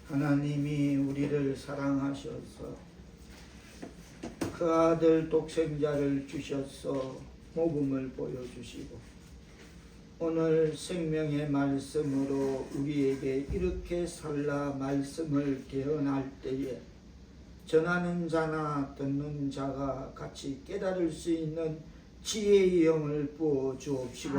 하나님이 우리를 사랑하셔서 그 아들 독생자를 주셔서 복음을 보여주시고 오늘 생명의 말씀으로 우리에게 이렇게 살라 말씀을 개헌할 때에 전하는 자나 듣는 자가 같이 깨달을 수 있는 지혜의 영을 부어 주옵시고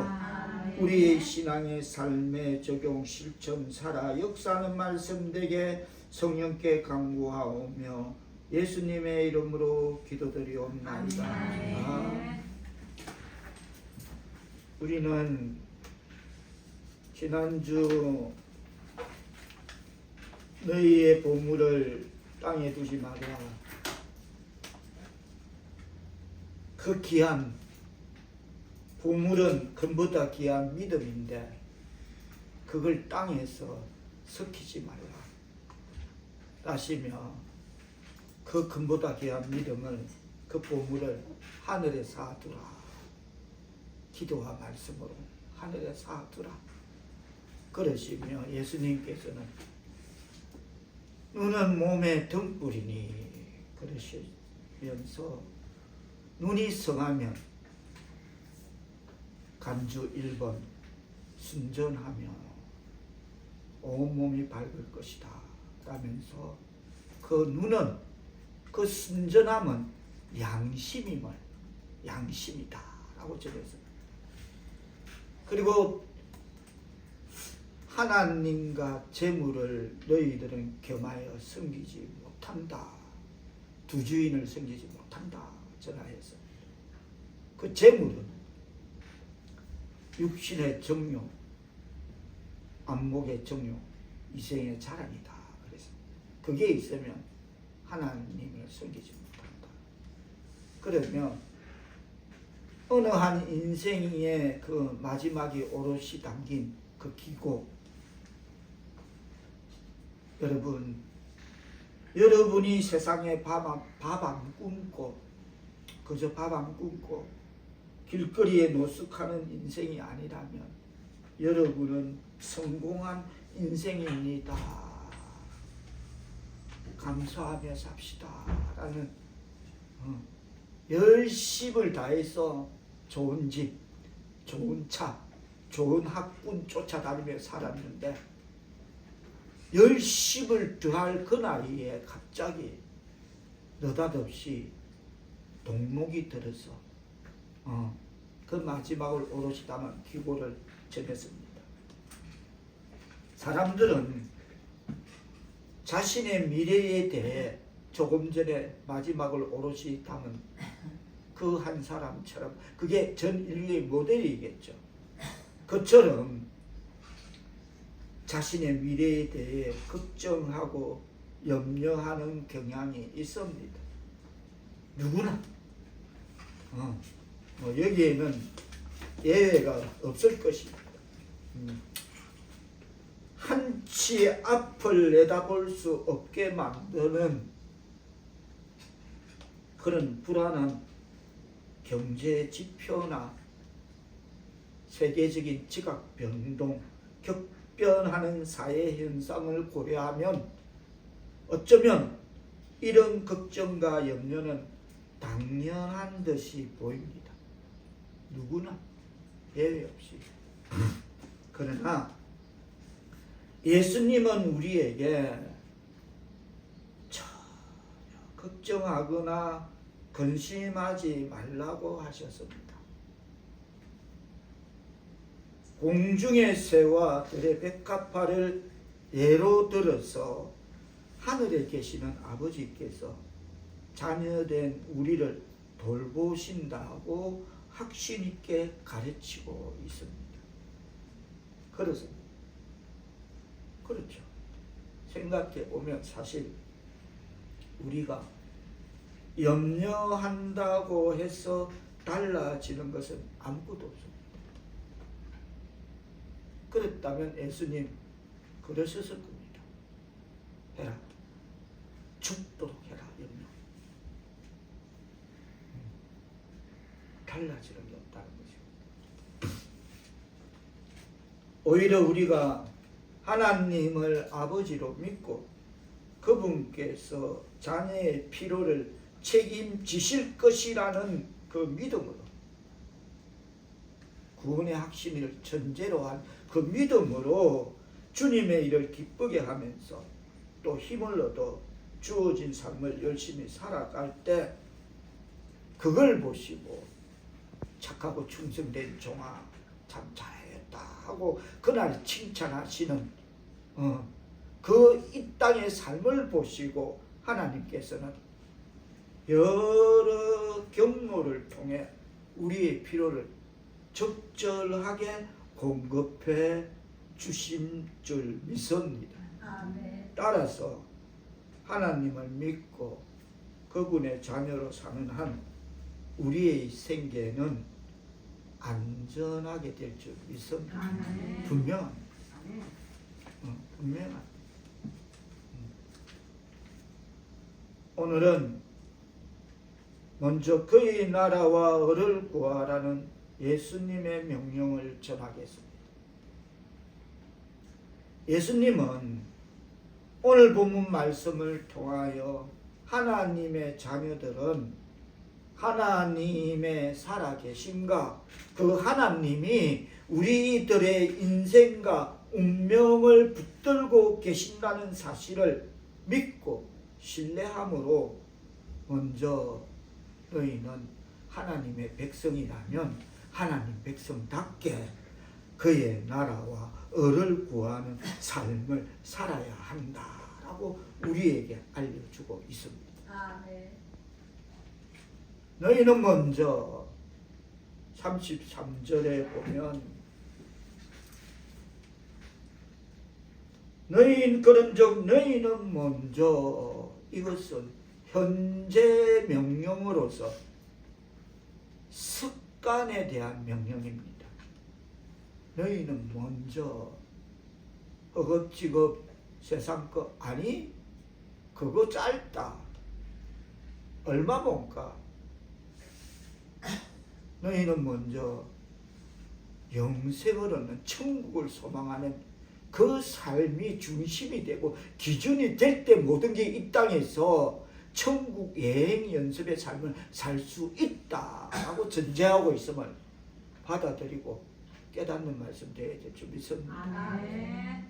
우리의 신앙의 삶에 적용 실천 살아 역사하는 말씀 되게 성령께 간구하오며 예수님의 이름으로 기도드리옵나이다. 우리는 지난주 너희의 보물을 땅에 두지 마라, 그 귀한 보물은 금보다 귀한 믿음인데 그걸 땅에서 섞이지 말라 하시며 그 금보다 귀한 믿음을, 그 보물을 하늘에 쌓아두라. 기도와 말씀으로 하늘에 쌓아두라 그러시며 예수님께서는 눈은 몸의 등불이니 그러시면서 눈이 성하면 간주 1번 순전하며 온몸이 밝을 것이다 라면서 그 눈은, 그 순전함은 양심이다 라고 적었습니다. 그리고 하나님과 재물을 너희들은 겸하여 섬기지 못한다, 두 주인을 섬기지 못한다 전하여서 그 재물은 육신의 정욕, 안목의 정욕, 이생의 자랑이다. 그래서 그게 있으면 하나님을 섬기지 못한다. 그러면 어느 한 인생의 그 마지막이 오롯이 담긴 그 기고, 여러분이 세상에 밥 안 굶고 그저 밥 안 굶고 길거리에 노숙하는 인생이 아니라면 여러분은 성공한 인생입니다. 감사하며 삽시다 라는 열심을 다해서 좋은 집, 좋은 차, 좋은 학군 쫓아다니며 살았는데 열심을 더할 그 나이에 갑자기 느닷없이 동록이 들어서 그 마지막을 오롯이 담은 기고를 전했습니다. 사람들은 자신의 미래에 대해 조금 전에 마지막을 오롯이 담은 그 한 사람처럼, 그게 전 인류의 모델이겠죠. 그처럼 자신의 미래에 대해 걱정하고 염려하는 경향이 있습니다. 누구나. 여기에는 예외가 없을 것입니다. 한치 앞을 내다볼 수 없게 만드는 그런 불안한 경제 지표나 세계적인 지각 변동, 격변하는 사회 현상을 고려하면 어쩌면 이런 걱정과 염려는 당연한 듯이 보입니다. 누구나 예외 없이. 그러나 예수님은 우리에게 전혀 걱정하거나 근심하지 말라고 하셨습니다. 공중의 새와 들의 백합화를 예로 들어서 하늘에 계시는 아버지께서 자녀된 우리를 돌보신다고 확신 있게 가르치고 있습니다. 그렇습니다. 그렇죠. 생각해 보면 사실 우리가 염려한다고 해서 달라지는 것은 아무것도 없습니다. 그랬다면 예수님 그러셨을 겁니다. 해라. 죽도록 해라. 염려. 달라지는 게 없다는 거죠. 오히려 우리가 하나님을 아버지로 믿고 그분께서 자녀의 필요를 책임지실 것이라는 그 믿음으로, 구원의 확신을 전제로 한 그 믿음으로 주님의 일을 기쁘게 하면서 또 힘을 얻어 주어진 삶을 열심히 살아갈 때 그걸 보시고 착하고 충성된 종아 참 잘했다 하고 그날 칭찬하시는 그 이 땅의 삶을 보시고 하나님께서는 여러 경로를 통해 우리의 필요를 적절하게 공급해 주신 줄 믿습니다. 아멘. 따라서 하나님을 믿고 그분의 자녀로 사는 한 우리의 생계는 안전하게 될 줄 믿습니다. 아멘. 분명합니다. 아멘. 분명합니다. 오늘은 먼저 그의 나라와 을을 구하라는 예수님의 명령을 전하겠습니다. 예수님은 오늘 본문 말씀을 통하여 하나님의 자녀들은 하나님의 살아계심과 그 하나님이 우리들의 인생과 운명을 붙들고 계신다는 사실을 믿고 신뢰함으로 먼저 너희는 하나님의 백성이라면 하나님 백성답게 그의 나라와 을을 구하는 삶을 살아야 한다라고 우리에게 알려주고 있습니다. 아멘. 너희는 먼저 33절에 보면 그런즉 너희는 먼저, 이것은 현재 명령으로서 습관에 대한 명령입니다. 너희는 먼저 허겁지겁 세상 거 아니 그거 짧다 얼마 못가 너희는 먼저 영생을 얻는 천국을 소망하는 그 삶이 중심이 되고 기준이 될 때 모든 게 이 땅에서 천국 여행 연습의 삶을 살 수 있다라고 전제하고 있음을 받아들이고 깨닫는 말씀 되어야 될 줄 믿습니다. 아멘.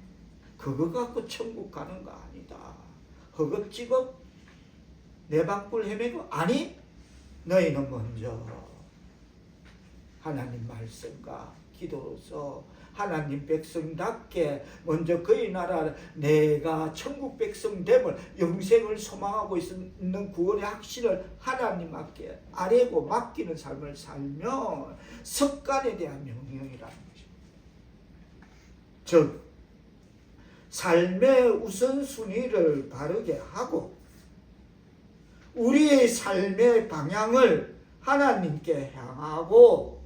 그거 갖고 천국 가는 거 아니다. 허겁지겁 내 방불 헤매고 아니 너희는 먼저 하나님 말씀과 기도로서 하나님 백성답게 먼저 그의 나라 내가 천국 백성됨을 영생을 소망하고 있는 구원의 확신을 하나님 앞에 아뢰고 맡기는 삶을 살면 습관에 대한 명령이라는 것입니다. 즉 삶의 우선순위를 바르게 하고 우리의 삶의 방향을 하나님께 향하고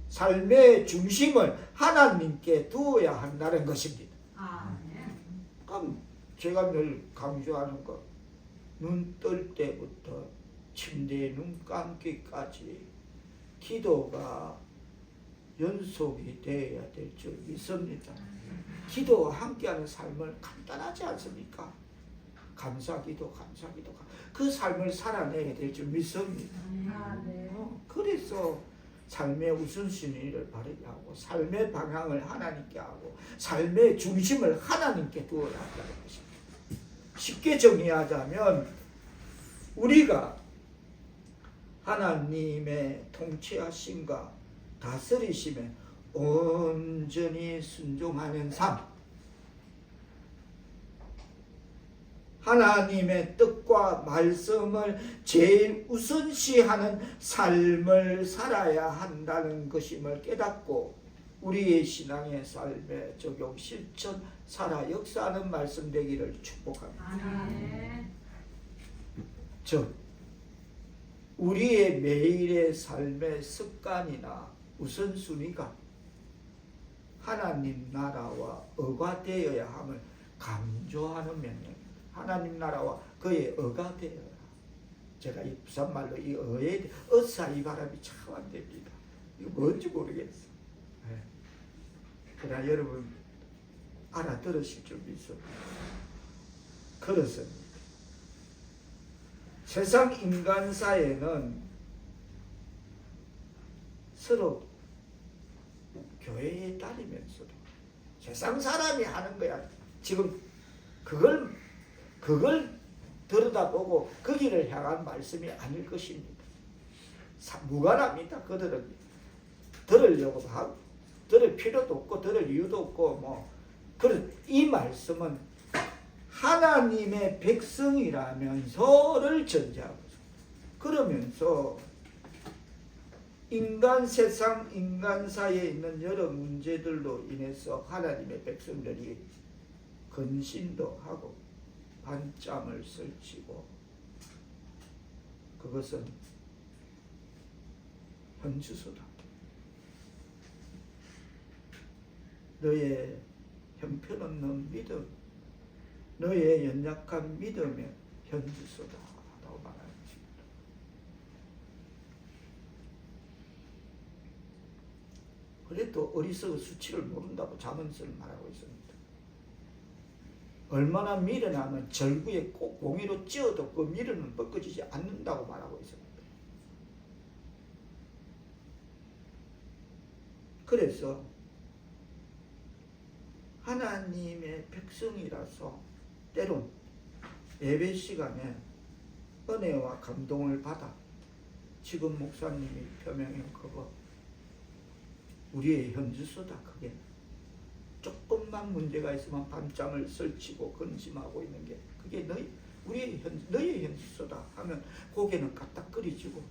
삶의 중심을 하나님께 두어야 한다는 것입니다. 아멘. 그럼 제가 늘 강조하는 것, 눈 뜰 때부터 침대에 눈 감기까지 기도가 연속이 되어야 될 줄 믿습니다. 기도와 함께하는 삶을 간단하지 않습니까? 감사기도 그 삶을 살아내야 될 줄 믿습니다. 아멘. 그래서 삶의 우선순위를 바르게 하고 삶의 방향을 하나님께 하고 삶의 중심을 하나님께 두어야 한다는 것입니다. 쉽게 정의하자면 우리가 하나님의 통치하심과 다스리심에 온전히 순종하는 삶, 하나님의 뜻과 말씀을 제일 우선시하는 삶을 살아야 한다는 것임을 깨닫고 우리의 신앙의 삶에 적용 실천 살아 역사하는 말씀 되기를 축복합니다. 아멘. 즉 우리의 매일의 삶의 습관이나 우선순위가 하나님 나라와 어가 되어야 함을 강조하는 명령. 하나님 나라와 그의 어가 되어라. 제가 이 부산말로 이 어에 어사 이 바람이 참 안 됩니다. 이거 뭔지 모르겠어. 네. 그러나 여러분 알아들으실 줄 믿습니다. 그렇습니다. 세상 인간사에는 서로 교회에 따르면서도 세상 사람이 하는 거야. 지금 그걸 들여다보고 거기를 향한 말씀이 아닐 것입니다. 무관합니다. 그들은 들으려고 하고 들을 필요도 없고 들을 이유도 없고 뭐 이 말씀은 하나님의 백성이라면서를 전제하고 그러면서 인간 세상 인간사에 있는 여러 문제들로 인해서 하나님의 백성들이 근심도 하고 밤잠을 설치고 그것은 현주소다. 너의 형편없는 믿음, 너의 연약한 믿음의 현주소다 라고 말하는 것입니다. 그래도 어리석은 수치를 모른다고 자문서를 말하고 있습니다. 얼마나 미련하면 절구에 꼭 공이로 찧어도 그 미련은 벗겨지지 않는다고 말하고 있습니다. 그래서 하나님의 백성이라서 때론 예배 시간에 은혜와 감동을 받아 지금 목사님이 표명한 그거 우리의 현주소다. 그게 조금만 문제가 있으면 밤잠을 설치고 근심하고 있는 게 그게 너의 현주소다 하면 고개는 까딱거리지고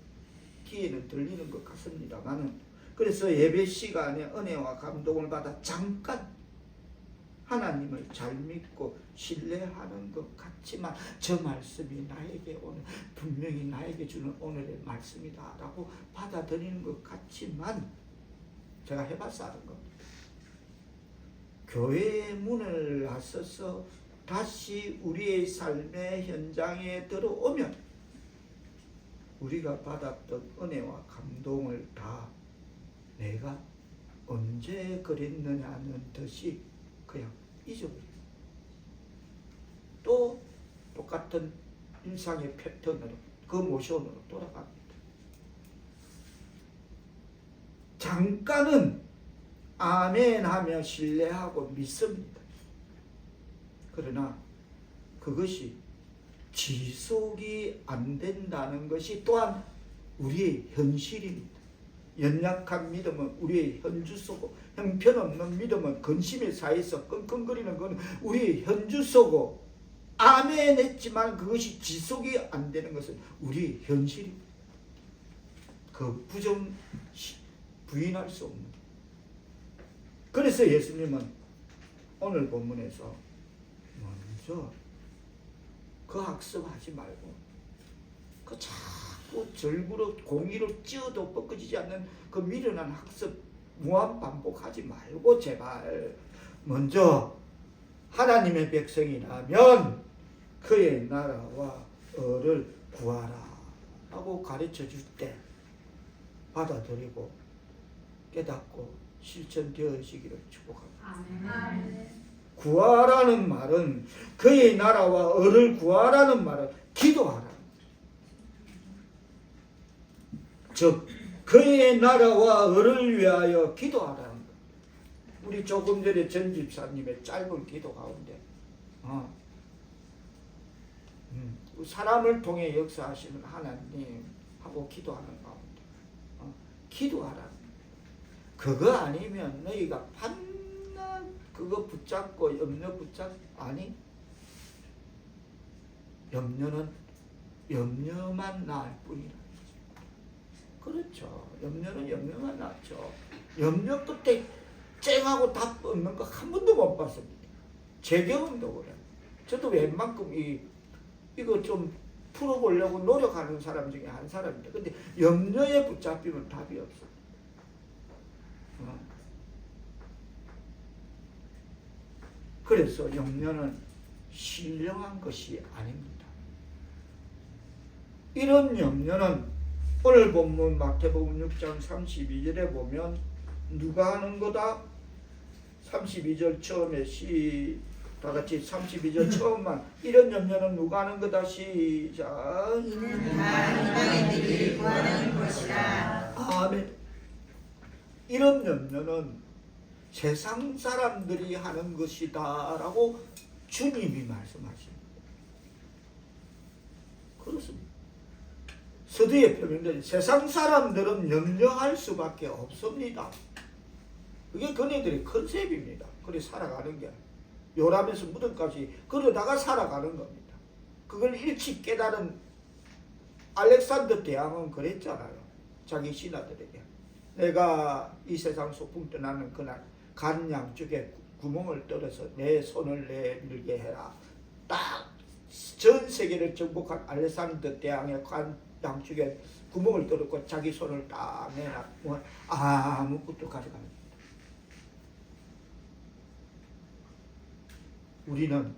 귀에는 들리는 것 같습니다만은 그래서 예배 시간에 은혜와 감동을 받아 잠깐 하나님을 잘 믿고 신뢰하는 것 같지만 저 말씀이 나에게 오늘 분명히 나에게 주는 오늘의 말씀이다 라고 받아들이는 것 같지만 제가 해봐서 아는 겁니다. 교회의 문을 나서서 다시 우리의 삶의 현장에 들어오면 우리가 받았던 은혜와 감동을 다 내가 언제 그랬느냐는 듯이 그냥 잊어버려요. 또 똑같은 일상의 패턴으로 그 모션으로 돌아갑니다. 잠깐은 아멘 하며 신뢰하고 믿습니다. 그러나 그것이 지속이 안 된다는 것이 또한 우리의 현실입니다. 연약한 믿음은 우리의 현주소고 형편없는 믿음은 근심의 사이에서 끙끙거리는 것은 우리의 현주소고 아멘 했지만 그것이 지속이 안 되는 것은 우리의 현실입니다. 그 부인할 수 없는. 그래서 예수님은 오늘 본문에서 먼저 그 학습하지 말고 그 자꾸 절구로 공의로 찧어도 벗겨지지 않는 그 미련한 학습 무한 반복하지 말고 제발 먼저 하나님의 백성이라면 그의 나라와 을을 구하라 하고 가르쳐 줄 때 받아들이고 깨닫고 실천되어지기를 축복합니다. 아멘. 구하라는 말은 그의 나라와 을을 구하라는 말은 기도하라. 즉 그의 나라와 을을 위하여 기도하라는 것. 우리 조금 전에 전 집사님의 짧은 기도 가운데 사람을 통해 역사하시는 하나님 하고 기도하는 가운데 기도하라는 것. 그거 아니면 너희가 판나 그거 붙잡고 염려 아니 염려만 낳을 뿐이라. 그렇죠. 염려는 염려만 낳죠. 염려 끝에 쨍하고 답 없는 거 한 번도 못 봤습니다. 제 경험도 그래. 저도 웬만큼 이거 좀 풀어보려고 노력하는 사람 중에 한 사람입니다. 근데 염려에 붙잡히면 답이 없어. 그래서 염려는 신령한 것이 아닙니다. 이런 염려는 오늘 본문 마태복음 6장 32절에 보면 누가 하는 거다? 32절 처음에 다 같이 32절 처음만. 이런 염려는 누가 하는 거다. 시작. 이는 다 이방인들이 구하는 것이라. 아멘. 이런 염려는 세상 사람들이 하는 것이다 라고 주님이 말씀하십니다. 그렇습니다. 서두에 표명된 세상 사람들은 염려할 수밖에 없습니다. 그게 그네들의 컨셉입니다. 그래 살아가는 게 요람에서 무덤까지 그러다가 살아가는 겁니다. 그걸 일찍 깨달은 알렉산더 대왕은 그랬잖아요. 자기 신하들에게 내가 이 세상 소풍 떠나는 그날 간 양쪽에 구멍을 뚫어서 내 손을 내밀게 해라. 딱 전 세계를 정복한 알렉산더 대왕의 간 양쪽에 구멍을 뚫었고 자기 손을 딱 내놔 아무것도 가져갑니다. 우리는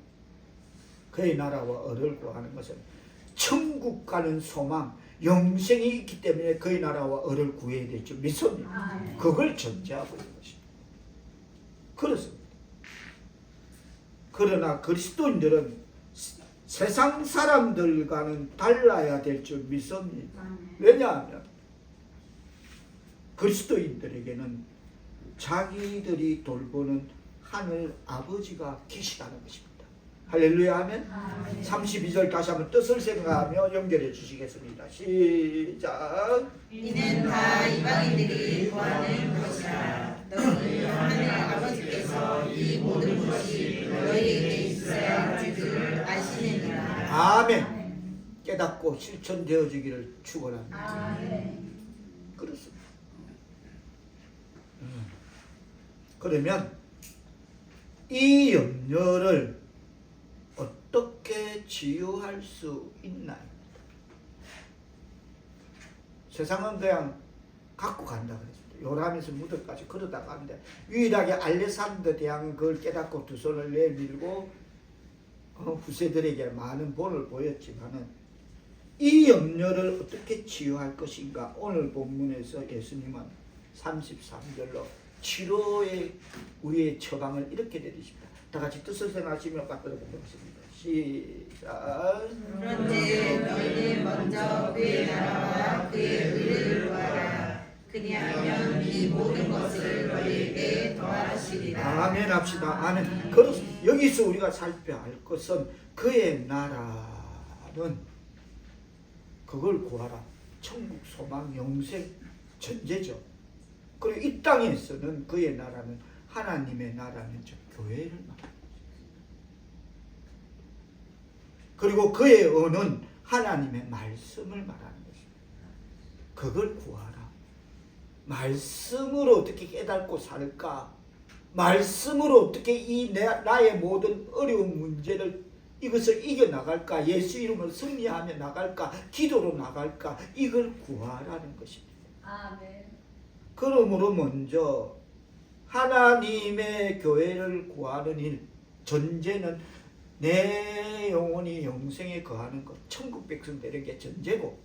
그의 나라와 을을 구하는 것은 천국 가는 소망, 영생이 있기 때문에 그의 나라와 을을 구해야 될 줄 믿습니다. 그걸 전제하고 있는 것입니다. 그렇습니다. 그러나 그리스도인들은 세상 사람들과는 달라야 될 줄 믿습니다. 왜냐하면 그리스도인들에게는 자기들이 돌보는 하늘 아버지가 계시다는 것입니다. 할렐루야 하면 32절 다시 한번 뜻을 생각하며 연결해 주시겠습니다. 시작. 이는 다 이방인들이 구하는 것이라. 너희 하늘 아버지께서 이 모든 것이 너희에게 있어야 할 줄을 아시느니라. 아멘. 깨닫고 실천되어지기를 축원합니다. 그렇습니다. 그러면 이 염려를 어떻게 치유할 수 있나요? 세상은 그냥 갖고 간다 그랬습니다. 요람에서 무덤까지 걸어다 가는데 유일하게 알렉산더 대왕은 그걸 깨닫고 두 손을 내밀고 후세들에게 많은 본을 보였지만은 이 염려를 어떻게 치유할 것인가? 오늘 본문에서 예수님은 33절로 치료의 우리의 처방을 이렇게 내리십니다. 다 같이 뜻을 생각하시며 갖도록 하겠습니다. 시작. 그런즉 너희는 먼저 그의 나라와 그의 의를 구하라. 그리하면 이 모든 것을 너희에게 더하시리라. 아멘 합시다. 아멘. 그렇습니다. 여기서 우리가 살펴야 할 것은 그의 나라는 그걸 구하라. 천국 소망 영생 전제죠. 그리고 이 땅에서는 그의 나라는 하나님의 나라는 즉 교회를 말합니다. 그리고 그의 언은 하나님의 말씀을 말하는 것입니다. 그걸 구하라. 말씀으로 어떻게 깨닫고 살까? 말씀으로 어떻게 이 나의 모든 어려운 문제를 이것을 이겨나갈까? 예수 이름으로 승리하며 나갈까? 기도로 나갈까? 이걸 구하라는 것입니다. 아멘. 그러므로 먼저 하나님의 교회를 구하는 일, 전제는 내 영혼이 영생에 거하는 것, 천국 백성 되는 게 전제고,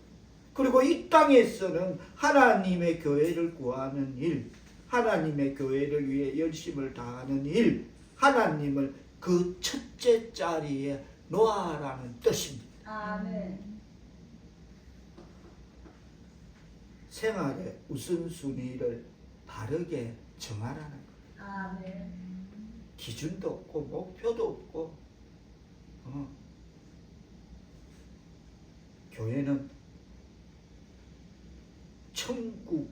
그리고 이 땅에서는 하나님의 교회를 구하는 일, 하나님의 교회를 위해 열심을 다하는 일, 하나님을 그 첫째 자리에 놓아라는 뜻입니다. 아멘. 생활의 우선순위를 바르게 정하라는 거예요. 아멘. 기준도 없고 목표도 없고 교회는 천국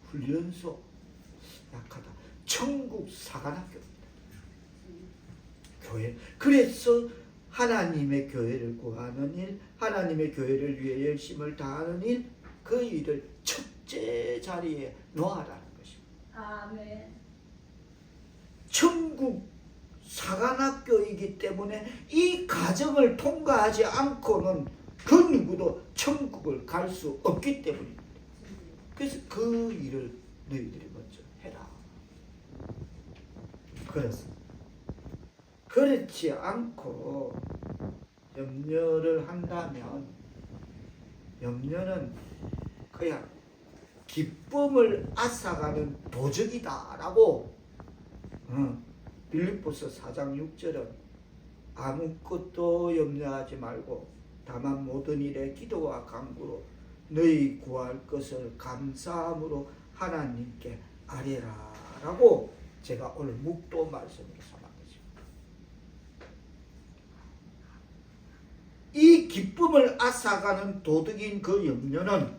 훈련소 약하다. 천국 사관학교입니다. 교회. 그래서 하나님의 교회를 구하는 일, 하나님의 교회를 위해 열심을 다하는 일, 그 일을 첫째 자리에 놓아라는 것입니다. 아멘. 천국 사관학교이기 때문에 이 과정을 통과하지 않고는 그 누구도 천국을 갈 수 없기 때문입니다. 그래서 그 일을 너희들이 먼저 해라. 그렇습니다. 그렇지 않고 염려를 한다면 염려는 그냥 기쁨을 앗아가는 도적이다라고 빌립보서 4장 6절은 아무것도 염려하지 말고 다만 모든 일에 기도와 간구로 너희 구할 것을 감사함으로 하나님께 아뢰라 라고 제가 오늘 묵도 말씀으로 삼았습니다. 이 기쁨을 앗아가는 도덕인 그 염려는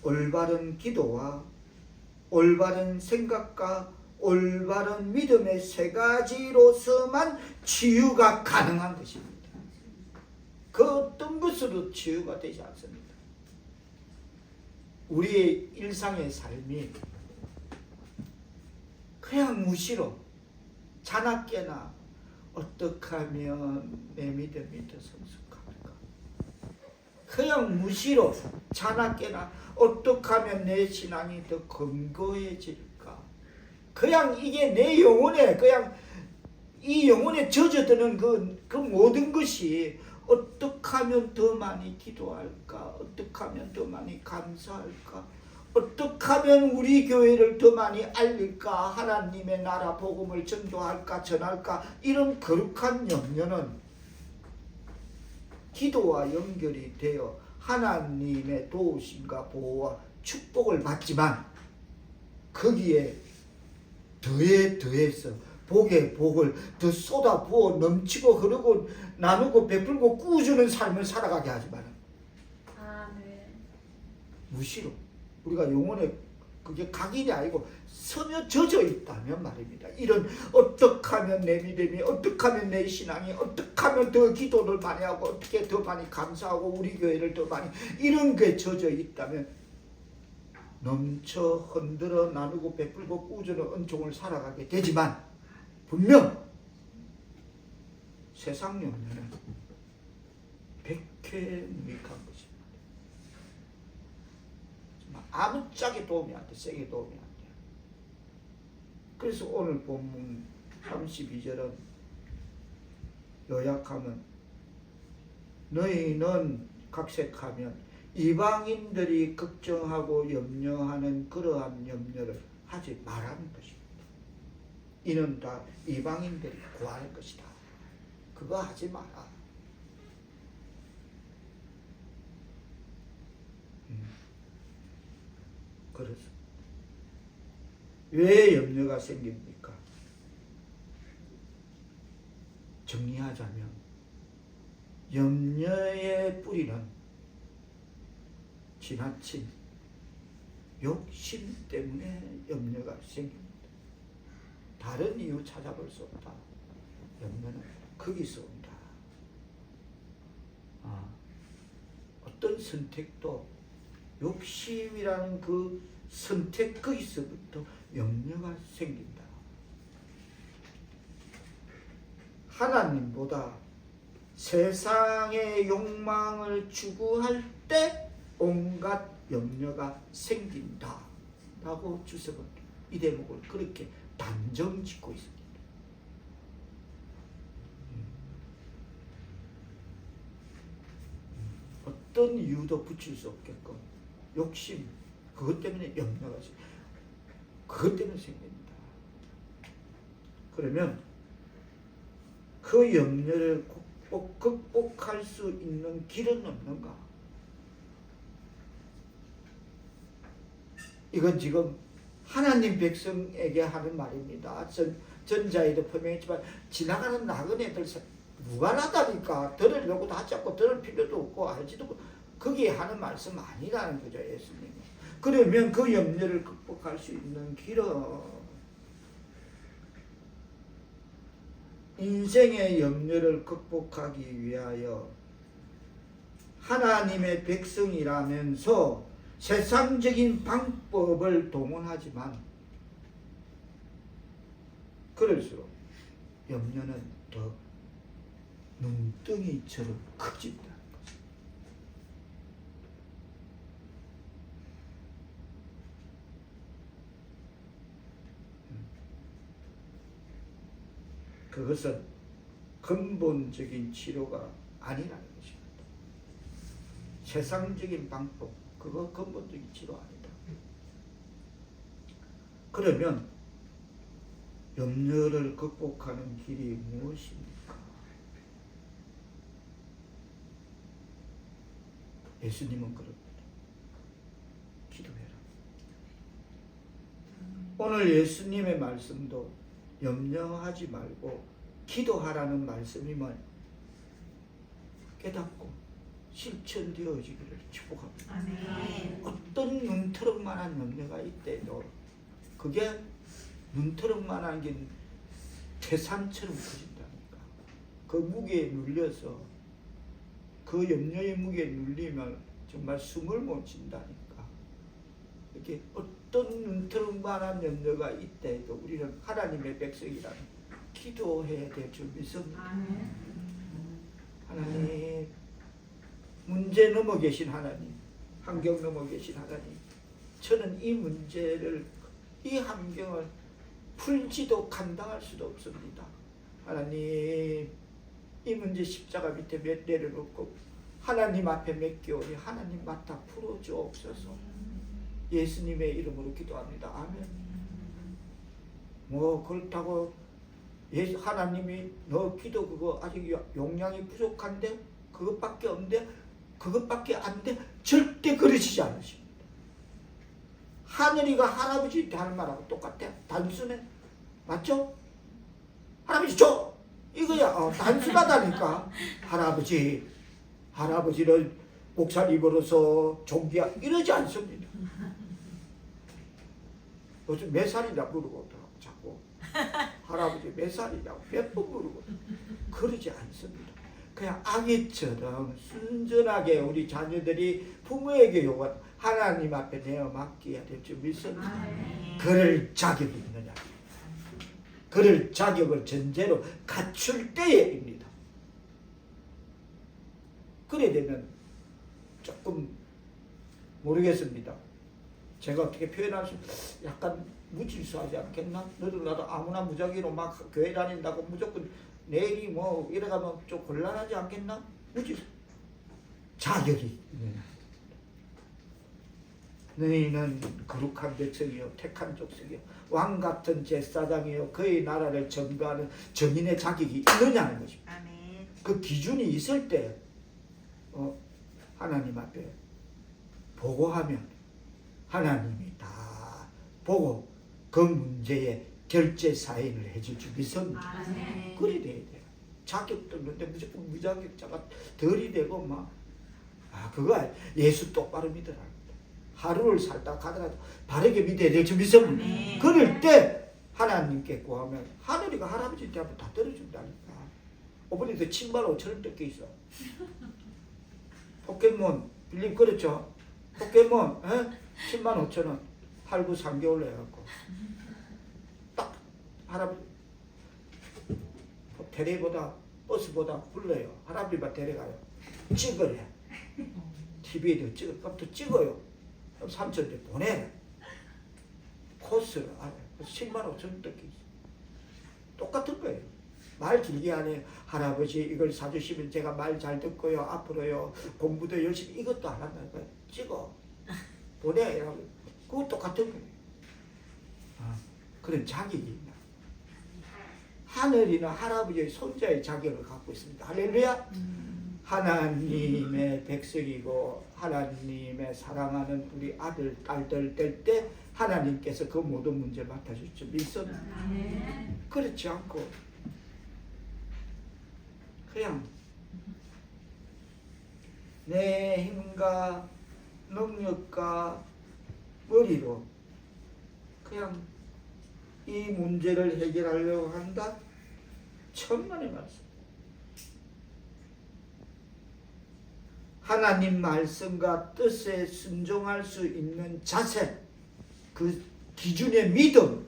올바른 기도와 올바른 생각과 올바른 믿음의 세 가지로서만 치유가 가능한 것입니다. 그 어떤 것으로 치유가 되지 않습니다. 우리의 일상의 삶이 그냥 무시로 자나깨나 어떻게 하면 내 믿음이 더 성숙할까, 그냥 무시로 자나깨나 어떻게 하면 내 신앙이 더 견고해질까, 그냥 이게 내 영혼에 그냥 이 영혼에 젖어드는 그 모든 것이 어떻게 하면 더 많이 기도할까, 어떻게 하면 더 많이 감사할까, 어떻게 하면 우리 교회를 더 많이 알릴까, 하나님의 나라 복음을 전도할까 전할까, 이런 거룩한 염려는 기도와 연결이 되어 하나님의 도우심과 보호와 축복을 받지만 거기에 더해서 복에 복을 더 쏟아 부어 넘치고 흐르고 나누고 베풀고 꾸주는 삶을 살아가게 하지만 아멘. 무시로 우리가 영혼에 그게 각인이 아니고 서며 젖어 있다면 말입니다. 이런 어떻게 하면 내 믿음이, 어떻게 하면 내 신앙이, 어떻게 하면 더 기도를 많이 하고 어떻게 더 많이 감사하고 우리 교회를 더 많이, 이런 게 젖어 있다면 넘쳐 흔들어 나누고 베풀고 꾸주는 은총을 살아가게 되지만 분명 세상 염려는 백해무익한 것입니다. 아무짝에 도움이 안 돼, 세게 도움이 안 돼요. 그래서 오늘 본문 32절은 요약하면 너희는 각색하면 이방인들이 걱정하고 염려하는 그러한 염려를 하지 말라는 것입니다. 이는 다 이방인들이 구할 것이다. 그거 하지 마라. 그래서 왜 염려가 생깁니까? 정리하자면 염려의 뿌리는 지나친 욕심 때문에 염려가 생깁니다. 다른 이유 찾아볼 수 없다. 염려는 거기서 온다. 어떤 선택도 욕심이라는 그 선택 거기서부터 염려가 생긴다. 하나님보다 세상의 욕망을 추구할 때 온갖 염려가 생긴다 라고 주석은 이 대목을 그렇게 단정 짓고 있습니다. 어떤 이유도 붙일 수 없게끔 욕심, 그것 때문에 염려가 그것 때문에 생깁니다. 그러면 그 염려를 극복할 수 있는 길은 없는가? 이건 지금 하나님 백성에게 하는 말입니다. 전자에도 분명했지만 지나가는 나그네들 무관하다니까 들으려고도 하지 않고 들을 필요도 없고 알지도 않고 거기에 하는 말씀 아니라는 거죠. 예수님은. 그러면 그 염려를 극복할 수 있는 길은 인생의 염려를 극복하기 위하여 하나님의 백성이라면서 세상적인 방법을 동원하지만 그럴수록 염려는 더 눈덩이처럼 커진다는 것입니다. 그것은 근본적인 치료가 아니라는 것입니다. 세상적인 방법, 그거 근본적인 치료 아니다. 그러면 염려를 극복하는 길이 무엇입니까? 예수님은 그럽니다. 기도해라. 오늘 예수님의 말씀도 염려하지 말고 기도하라는 말씀이면 깨닫고 실천되어지기를 축복합니다. 아멘. 어떤 눈트럭만한 염려가 있대도 그게 눈트럭만한 게 태산처럼 커진다니까. 그 무게에 눌려서 그 염려의 무게에 눌리면 정말 숨을 못 쉰다니까. 이렇게 어떤 눈트럭만한 염려가 있대도 우리는 하나님의 백성이라는 기도해야 될 줄 믿습니다. 하나님, 문제 넘어 계신 하나님, 환경 넘어 계신 하나님, 저는 이 문제를, 이 환경을 풀지도 감당할 수도 없습니다. 하나님, 이 문제 십자가 밑에 내려놓고 하나님 앞에 맡기오니 하나님 맡아 풀어주옵소서. 예수님의 이름으로 기도합니다. 아멘. 뭐 그렇다고 하나님이 너 기도 그거 아직 용량이 부족한데 그것밖에 없는데 그것밖에 안 돼? 절대 그러시지 않으십니다. 하늘이가 할아버지한테 하는 말하고 똑같아. 단순해. 맞죠? 할아버지 줘! 이거야. 단순하다니까. 할아버지를 목살 입어서 종기야 이러지 않습니다. 요즘 몇 살이냐 물어보더라고 자꾸. 할아버지 몇 살이냐고 몇 번 물어보. 그러지 않습니다. 그냥 아기처럼 순전하게 우리 자녀들이 부모에게 요구한 하나님 앞에 내어 맡겨야 될 줄 믿습니다. 그럴 자격이 있느냐. 그럴 자격을 전제로 갖출 때에입니다. 그래 되면 조금 모르겠습니다. 제가 어떻게 표현할 수 약간 무질서하지 않겠나? 너도 나도 아무나 무작위로 막 교회 다닌다고 무조건 내일이 뭐 이래가면 좀 곤란하지 않겠나? 무질서. 자격이 너희는 거룩한 백성이요 택한 족속이요 왕같은 제사장이요 그의 나라를 전가하는 정인의 자격이 있느냐는 것입니다. 아멘. 그 기준이 있을 때 하나님 앞에 보고하면 하나님이 다 보고 그 문제에 결제 사인을 해줄 줄 믿습니다. 그래 돼야 돼요. 자격도 없는데 무조건 무자격자가 덜이 되고 막 그거 예수 똑바로 믿으라. 하루를 살다 가더라도 바르게 믿어야 될 줄 믿습니다. 그럴 때 하나님께 구하면 하늘이가 할아버지한테 한번 다 들어준다니까. 어머니도 75,000원 뜯겨 있어. 포켓몬 빌림 그렇죠? 포켓몬 105,000원 팔고 3개월 해갖고 딱 할아버지 대리보다 버스보다 굴러요. 할아버지만 데려가요. 찍으래. TV에도 찍어. 그럼 또 찍어요. 그럼 삼촌한테 보내. 코스를 알아요. 105,000원 뜯겨 있어. 똑같은 거예요. 말 길게 하네. 할아버지 이걸 사주시면 제가 말 잘 듣고요. 앞으로요. 공부도 열심히 이것도 안 한다니까. 찍어. 보내. 그거 똑같은 거예요. 그런 자격이 있나. 하늘이나 할아버지의 손자의 자격을 갖고 있습니다. 할렐루야. 하나님의 백성이고 하나님의 사랑하는 우리 아들, 딸들 될 때 하나님께서 그 모든 문제를 맡아줄 줄 믿습니다. 그렇지 않고 그냥 내 힘과 능력과 머리로 그냥 이 문제를 해결하려고 한다? 천만의 말씀. 하나님 말씀과 뜻에 순종할 수 있는 자세, 그 기준의 믿음,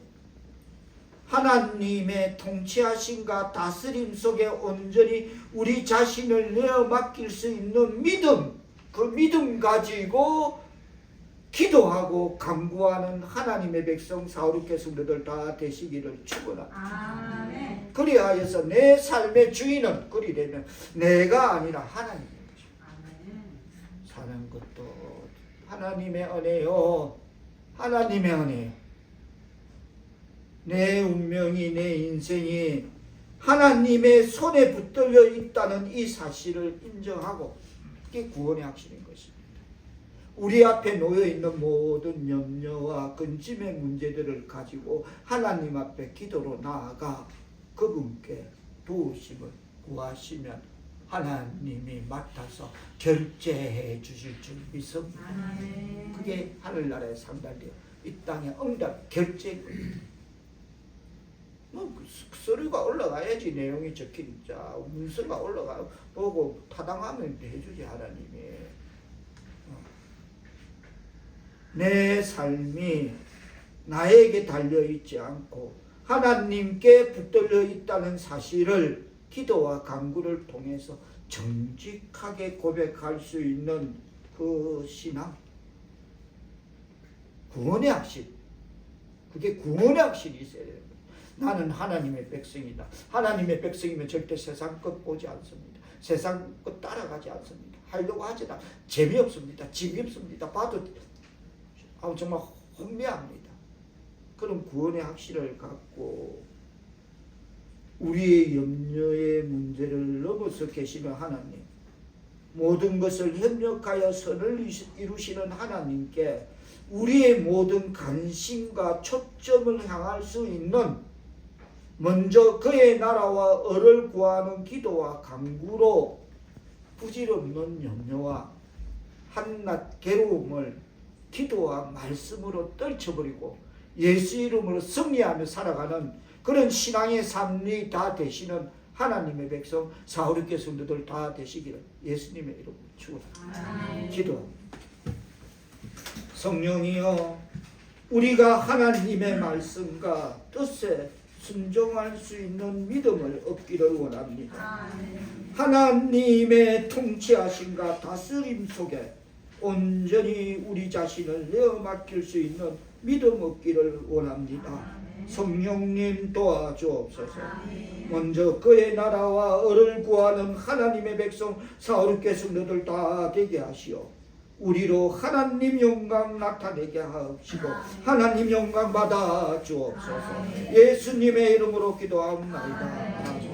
하나님의 통치하심과 다스림 속에 온전히 우리 자신을 내어 맡길 수 있는 믿음, 그 믿음 가지고 기도하고 간구하는 하나님의 백성 사오르케 성도들 다 되시기를 축원합니다. 아멘. 그리하여서 내 삶의 주인은 그리 되면 내가 아니라 하나님인 것입니다. 사는 것도 하나님의 은혜요. 하나님의 은혜요. 내 운명이, 내 인생이 하나님의 손에 붙들려 있다는 이 사실을 인정하고, 그게 구원의 확신인 것입니다. 우리 앞에 놓여 있는 모든 염려와 근심의 문제들을 가지고 하나님 앞에 기도로 나아가 그분께 도우심을 구하시면 하나님이 맡아서 결제해 주실 줄 믿습니다. 그게 하늘나라의 상달되어 이 땅의 응답 결제입니다. 서류가 올라가야지 내용이 적힌 자 문서가 올라가 보고 타당하면 해주지 하나님이. 내 삶이 나에게 달려있지 않고 하나님께 붙들려 있다는 사실을 기도와 간구를 통해서 정직하게 고백할 수 있는 그 신앙, 구원의 확신, 그게 구원의 확신이 있어야 돼요. 나는 하나님의 백성이다. 하나님의 백성이면 절대 세상 것 보지 않습니다. 세상 것 따라가지 않습니다. 하려고 하지 않습니다. 재미없습니다. 재미없습니다. 봐도 정말 혼미합니다. 그런 구원의 확신을 갖고 우리의 염려의 문제를 넘어서 계시는 하나님, 모든 것을 협력하여 선을 이루시는 하나님께 우리의 모든 관심과 초점을 향할 수 있는, 먼저 그의 나라와 을을 구하는 기도와 간구로 부질없는 염려와 한낱 괴로움을 기도와 말씀으로 떨쳐버리고 예수 이름으로 승리하며 살아가는 그런 신앙의 삶이 다 되시는 하나님의 백성 사오르게 성도들 다 되시기를 예수님의 이름으로 축원합니다. 기도합니다. 성령이여, 우리가 하나님의 말씀과 뜻에 순종할 수 있는 믿음을 얻기를 원합니다. 하나님의 통치하심과 다스림 속에 온전히 우리 자신을 내어 맡길 수 있는 믿음 얻기를 원합니다. 성령님 도와주옵소서. 먼저 그의 나라와 을을 구하는 하나님의 백성 사오르게 성도들 다 되게 하시오. 우리로 하나님 영광 나타내게 하옵시고 하나님 영광 받아 주옵소서. 예수님의 이름으로 기도합니다.